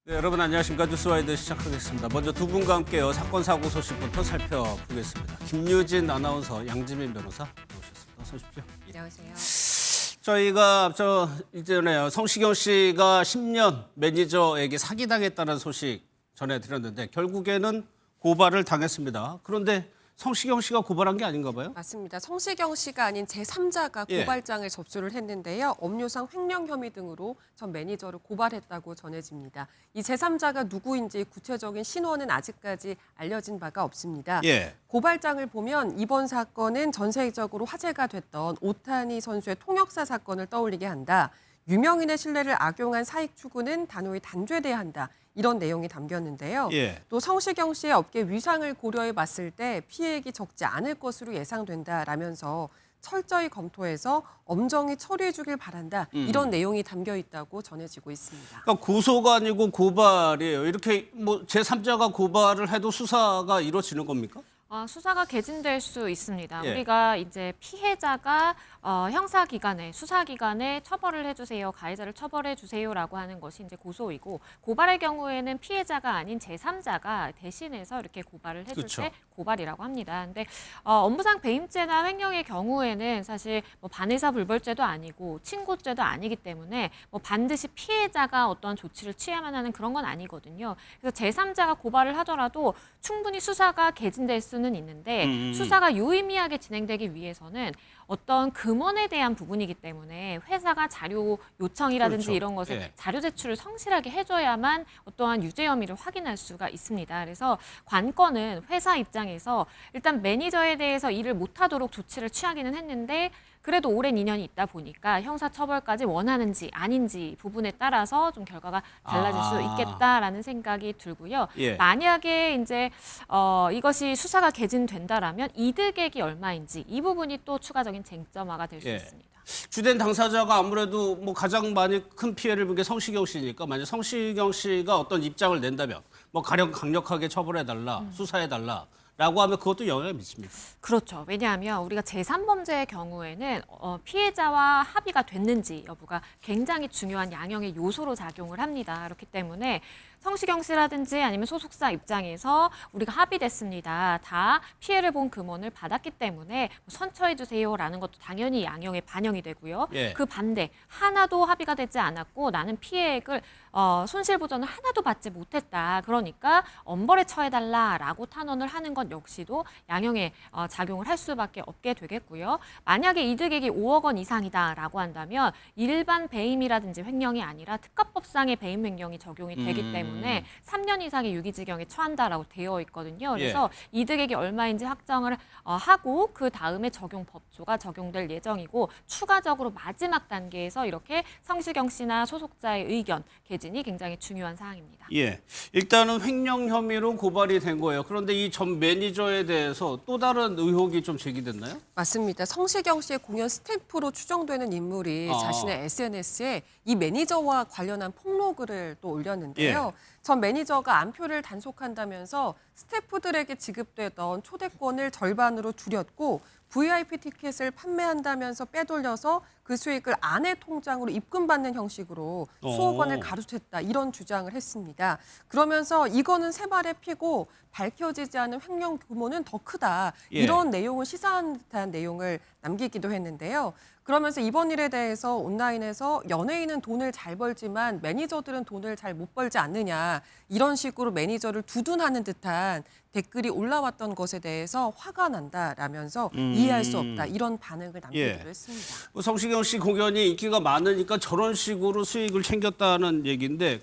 네, 여러분 안녕하십니까. 뉴스와이드 시작하겠습니다. 먼저 두 분과 함께요. 사건 사고 소식부터 살펴보겠습니다. 김유진 아나운서, 양지민 변호사 나오셨습니다. 어서 오십시오. 안녕하세요. 저희가 이전에 성시경 씨가 10년 매니저에게 사기당했다는 소식 전해드렸는데 결국에는 고발을 당했습니다. 그런데 성시경 씨가 고발한 게 아닌가 봐요? 맞습니다. 성시경 씨가 아닌 제3자가 예. 고발장을 접수를 했는데요. 업무상 횡령 혐의 등으로 전 매니저를 고발했다고 전해집니다. 이 제3자가 누구인지 구체적인 신원은 아직까지 알려진 바가 없습니다. 예. 고발장을 보면 이번 사건은 전 세계적으로 화제가 됐던 오타니 선수의 통역사 사건을 떠올리게 한다. 유명인의 신뢰를 악용한 사익 추구는 단호히 단죄돼야 한다. 이런 내용이 담겼는데요. 예. 또 성시경 씨의 업계 위상을 고려해 봤을 때 피해액이 적지 않을 것으로 예상된다라면서 철저히 검토해서 엄정히 처리해 주길 바란다. 이런 내용이 담겨 있다고 전해지고 있습니다. 그러니까 고소가 아니고 고발이에요. 이렇게 뭐 제3자가 고발을 해도 수사가 이루어지는 겁니까? 수사가 개진될 수 있습니다. 예. 우리가 이제 피해자가 형사기관에, 수사기관에 처벌을 해주세요, 가해자를 처벌해 주세요라고 하는 것이 이제 고소이고, 고발의 경우에는 피해자가 아닌 제3자가 대신해서 이렇게 고발을 해줄 그렇죠. 때 고발이라고 합니다. 근데 업무상 배임죄나 횡령의 경우에는 사실 뭐 반의사 불벌죄도 아니고 친고죄도 아니기 때문에 뭐 반드시 피해자가 어떠한 조치를 취해야만 하는 그런 건 아니거든요. 그래서 제3자가 고발을 하더라도 충분히 수사가 개진될 수는 있는데 수사가 유의미하게 진행되기 위해서는 어떤 금원에 대한 부분이기 때문에 회사가 자료 요청이라든지 그렇죠. 이런 것을 예. 자료 제출을 성실하게 해줘야만 어떠한 유죄 혐의를 확인할 수가 있습니다. 그래서 관건은 회사 입장에서 일단 매니저에 대해서 일을 못하도록 조치를 취하기는 했는데 그래도 오랜 인연이 있다 보니까 형사처벌까지 원하는지 아닌지 부분에 따라서 좀 결과가 달라질 수 있겠다라는 생각이 들고요. 예. 만약에 이제 이것이 수사가 개진된다라면 이득액이 얼마인지 이 부분이 또 추가적인 쟁점화가 될 수 예. 있습니다. 주된 당사자가 아무래도 뭐 가장 많이 큰 피해를 본 게 성시경 씨니까 만약 성시경 씨가 어떤 입장을 낸다면 뭐 가령 강력하게 처벌해달라, 수사해달라라고 하면 그것도 영향을 미칩니다. 그렇죠. 왜냐하면 우리가 제3범죄의 경우에는 피해자와 합의가 됐는지 여부가 굉장히 중요한 양형의 요소로 작용을 합니다. 그렇기 때문에 성시경 씨라든지 아니면 소속사 입장에서 우리가 합의됐습니다. 다 피해를 본 금원을 받았기 때문에 선처해 주세요라는 것도 당연히 양형에 반영이 되고요. 예. 그 반대 하나도 합의가 되지 않았고 나는 피해액을 손실 보전을 하나도 받지 못했다. 그러니까 엄벌에 처해달라라고 탄원을 하는 것 역시도 양형에 작용을 할 수밖에 없게 되겠고요. 만약에 이득액이 5억 원 이상이다라고 한다면 일반 배임이라든지 횡령이 아니라 특가법상의 배임 횡령이 적용이 되기 때문에 3년 이상의 유기징역에 처한다라고 되어 있거든요. 그래서 이득액이 얼마인지 확정을 하고 그 다음에 적용 법조가 적용될 예정이고 추가적으로 마지막 단계에서 이렇게 성시경 씨나 소속자의 의견 개진이 굉장히 중요한 사항입니다. 예, 일단은 횡령 혐의로 고발이 된 거예요. 그런데 이 전 매니저에 대해서 또 다른 의혹이 좀 제기됐나요? 맞습니다. 성시경 씨의 공연 스태프로 추정되는 인물이 아. 자신의 SNS에 이 매니저와 관련한 폭로글을 또 올렸는데요. 전 매니저가 안표를 단속한다면서 스태프들에게 지급되던 초대권을 절반으로 줄였고 VIP 티켓을 판매한다면서 빼돌려서 그 수익을 아내 통장으로 입금받는 형식으로 수억 원을 가로챘다 이런 주장을 했습니다. 그러면서 이거는 세 발의 피고 밝혀지지 않은 횡령 규모는 더 크다. 예. 이런 내용을 시사하는 듯한 내용을 남기기도 했는데요. 그러면서 이번 일에 대해서 온라인에서 연예인은 돈을 잘 벌지만 매니저들은 돈을 잘 못 벌지 않느냐 이런 식으로 매니저를 두둔하는 듯한 댓글이 올라왔던 것에 대해서 화가 난다라면서 이해할 수 없다 이런 반응을 남기기도 했습니다. 뭐 성시경 씨 공연이 인기가 많으니까 저런 식으로 수익을 챙겼다는 얘기인데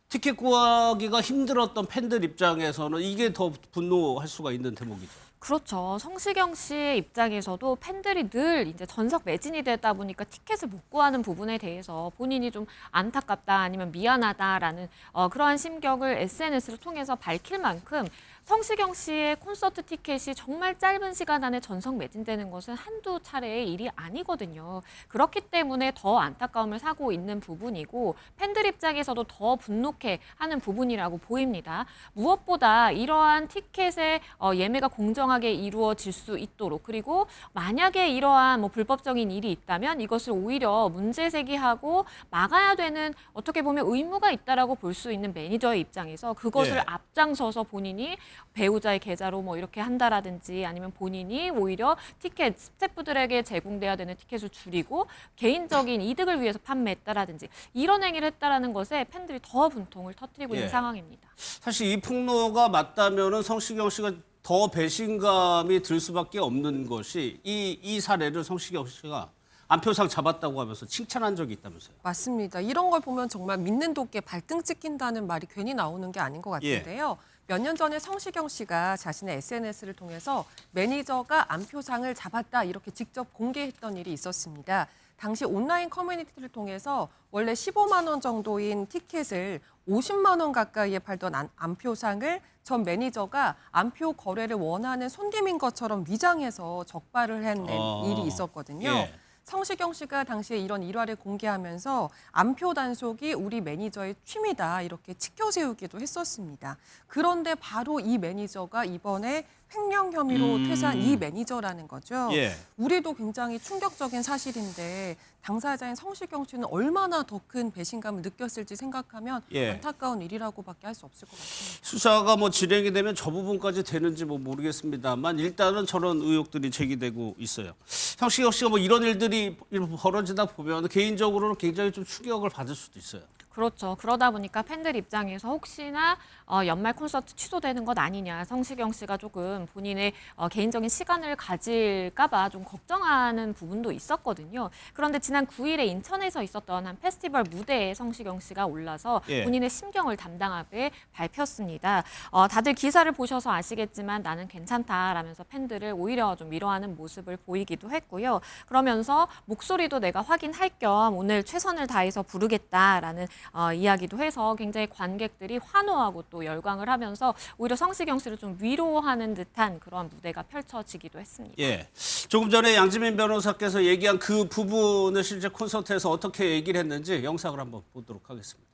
티켓 구하기가 힘들었던 팬들 입장에서는 이게 더 분노할 수가 있는 대목이죠. 그렇죠. 성시경 씨의 입장에서도 팬들이 늘 이제 전석 매진이 되다 보니까 티켓을 못 구하는 부분에 대해서 본인이 좀 안타깝다 아니면 미안하다라는 그러한 심경을 SNS를 통해서 밝힐 만큼 성시경 씨의 콘서트 티켓이 정말 짧은 시간 안에 전석 매진되는 것은 한두 차례의 일이 아니거든요. 그렇기 때문에 더 안타까움을 사고 있는 부분이고 팬들 입장에서도 더 분노해 하는 부분이라고 보입니다. 무엇보다 이러한 티켓의 예매가 공정하게 공정하게 이루어질 수 있도록 그리고 만약에 이러한 뭐 불법적인 일이 있다면 이것을 오히려 문제 제기하고 막아야 되는 어떻게 보면 의무가 있다라고 볼 수 있는 매니저의 입장에서 그것을 예. 앞장서서 본인이 배우자의 계좌로 뭐 이렇게 한다라든지 아니면 본인이 오히려 티켓 스태프들에게 제공돼야 되는 티켓을 줄이고 개인적인 이득을 위해서 판매했다라든지 이런 행위를 했다라는 것에 팬들이 더 분통을 터뜨리고 예. 있는 상황입니다. 사실 이 폭로가 맞다면은 성시경 씨가 더 배신감이 들 수밖에 없는 것이 이 사례를 성시경 씨가 안표상 잡았다고 하면서 칭찬한 적이 있다면서요. 맞습니다. 이런 걸 보면 정말 믿는 도끼에 발등 찍힌다는 말이 괜히 나오는 게 아닌 것 같은데요. 몇 년 전에 성시경 씨가 자신의 SNS를 통해서 매니저가 안표상을 잡았다 이렇게 직접 공개했던 일이 있었습니다. 당시 온라인 커뮤니티를 통해서 원래 15만 원 정도인 티켓을 50만 원 가까이에 팔던 안표상을 전 매니저가 안표 거래를 원하는 손님인 것처럼 위장해서 적발을 해낸 일이 있었거든요. 예. 성시경 씨가 당시에 이런 일화를 공개하면서 안표 단속이 우리 매니저의 취미다 이렇게 치켜세우기도 했었습니다. 그런데 바로 이 매니저가 이번에 횡령 혐의로 퇴사한 이 매니저라는 거죠. 예. 우리도 굉장히 충격적인 사실인데 당사자인 성시경 씨는 얼마나 더 큰 배신감을 느꼈을지 생각하면 예. 안타까운 일이라고밖에 할 수 없을 것 같습니다. 수사가 뭐 진행이 되면 저 부분까지 되는지 뭐 모르겠습니다만 일단은 저런 의혹들이 제기되고 있어요. 성시경 씨가 뭐 이런 일들이 벌어지다 보면 개인적으로는 굉장히 좀 충격을 받을 수도 있어요. 그렇죠. 그러다 보니까 팬들 입장에서 혹시나 연말 콘서트 취소되는 것 아니냐. 성시경 씨가 조금 본인의 개인적인 시간을 가질까 봐 좀 걱정하는 부분도 있었거든요. 그런데 지난 9일에 인천에서 있었던 한 페스티벌 무대에 성시경 씨가 올라서 예. 본인의 심경을 담담하게 밝혔습니다. 다들 기사를 보셔서 아시겠지만 나는 괜찮다라면서 팬들을 오히려 좀 위로하는 모습을 보이기도 했고요. 그러면서 목소리도 내가 확인할 겸 오늘 최선을 다해서 부르겠다라는 이야기도 해서 굉장히 관객들이 환호하고 또 열광을 하면서 오히려 성시경 씨를 좀 위로하는 듯한 그런 무대가 펼쳐지기도 했습니다. 예. 조금 전에 양지민 변호사께서 얘기한 그 부분을 실제 콘서트에서 어떻게 얘기를 했는지 영상을 한번 보도록 하겠습니다.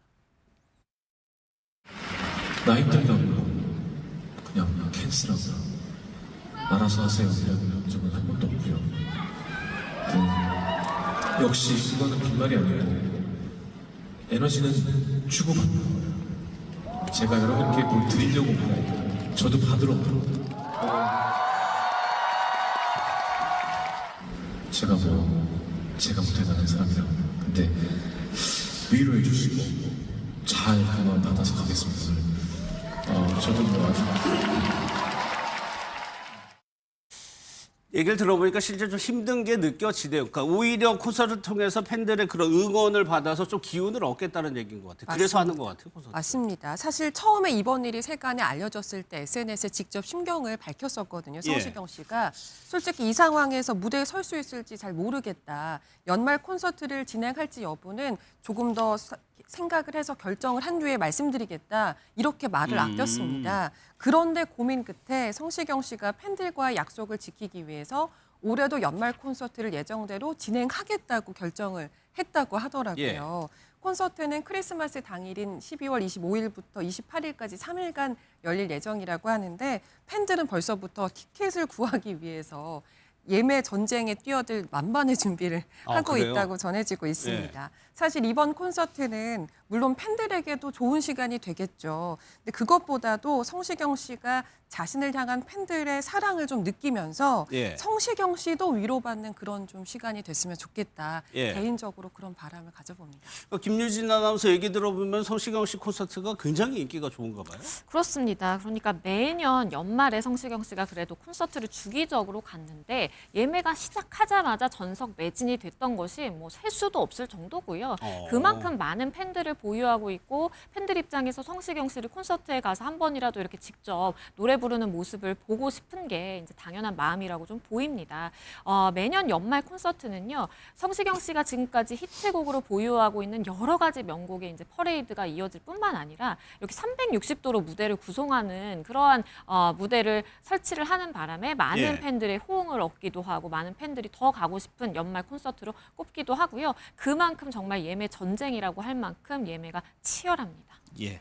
나 힘들다고 그냥 캔슬하고 알아서 하세요 이런 적은 한 번도 없고요. 역시 그거는 빈말이 아니고 에너지는 주고받는 거예요. 제가 여러분께 뭘 드리려고 온 게 아니고 저도 받으러 온 거예요. 제가 뭐 대단한 사람이라고. 근데 위로해 주시고 잘 그만 받아서 가겠습니다. 저도 뭐 아직 얘기를 들어보니까 실제 좀 힘든 게 느껴지네요. 그러니까 오히려 콘서트를 통해서 팬들의 그런 응원을 받아서 좀 기운을 얻겠다는 얘기인 것 같아요. 그래서 하는 것 같아요. 콘서트. 맞습니다. 사실 처음에 이번 일이 세간에 알려졌을 때 SNS에 직접 심경을 밝혔었거든요. 예. 성시경 씨가. 솔직히 이 상황에서 무대에 설 수 있을지 잘 모르겠다. 연말 콘서트를 진행할지 여부는 조금 더 생각을 해서 결정을 한 뒤에 말씀드리겠다. 이렇게 말을 아꼈습니다. 그런데 고민 끝에 성시경 씨가 팬들과의 약속을 지키기 위해서 올해도 연말 콘서트를 예정대로 진행하겠다고 결정을 했다고 하더라고요. 콘서트는 크리스마스 당일인 12월 25일부터 28일까지 3일간 열릴 예정이라고 하는데 팬들은 벌써부터 티켓을 구하기 위해서 예매 전쟁에 뛰어들 만반의 준비를 하고 그래요? 있다고 전해지고 있습니다. 사실 이번 콘서트는 물론 팬들에게도 좋은 시간이 되겠죠. 근데 그것보다도 성시경 씨가 자신을 향한 팬들의 사랑을 좀 느끼면서 예. 성시경 씨도 위로받는 그런 좀 시간이 됐으면 좋겠다. 예. 개인적으로 그런 바람을 가져봅니다. 김유진 아나운서 얘기 들어보면 성시경 씨 콘서트가 굉장히 인기가 좋은가 봐요. 그렇습니다. 그러니까 매년 연말에 성시경 씨가 그래도 콘서트를 주기적으로 갔는데 예매가 시작하자마자 전석 매진이 됐던 것이 뭐 셀 수도 없을 정도고요. 그만큼 많은 팬들을 보유하고 있고 팬들 입장에서 성시경 씨를 콘서트에 가서 한 번이라도 이렇게 직접 노래 부르는 모습을 보고 싶은 게 이제 당연한 마음이라고 좀 보입니다. 매년 연말 콘서트는요. 성시경 씨가 지금까지 히트곡으로 보유하고 있는 여러 가지 명곡의 이제 퍼레이드가 이어질 뿐만 아니라 이렇게 360도로 무대를 구성하는 그러한 무대를 설치를 하는 바람에 많은 예. 팬들의 호응을 얻기도 하고 많은 팬들이 더 가고 싶은 연말 콘서트로 꼽기도 하고요. 그만큼 정말 예매 전쟁이라고 할 만큼 예매가 치열합니다. 예.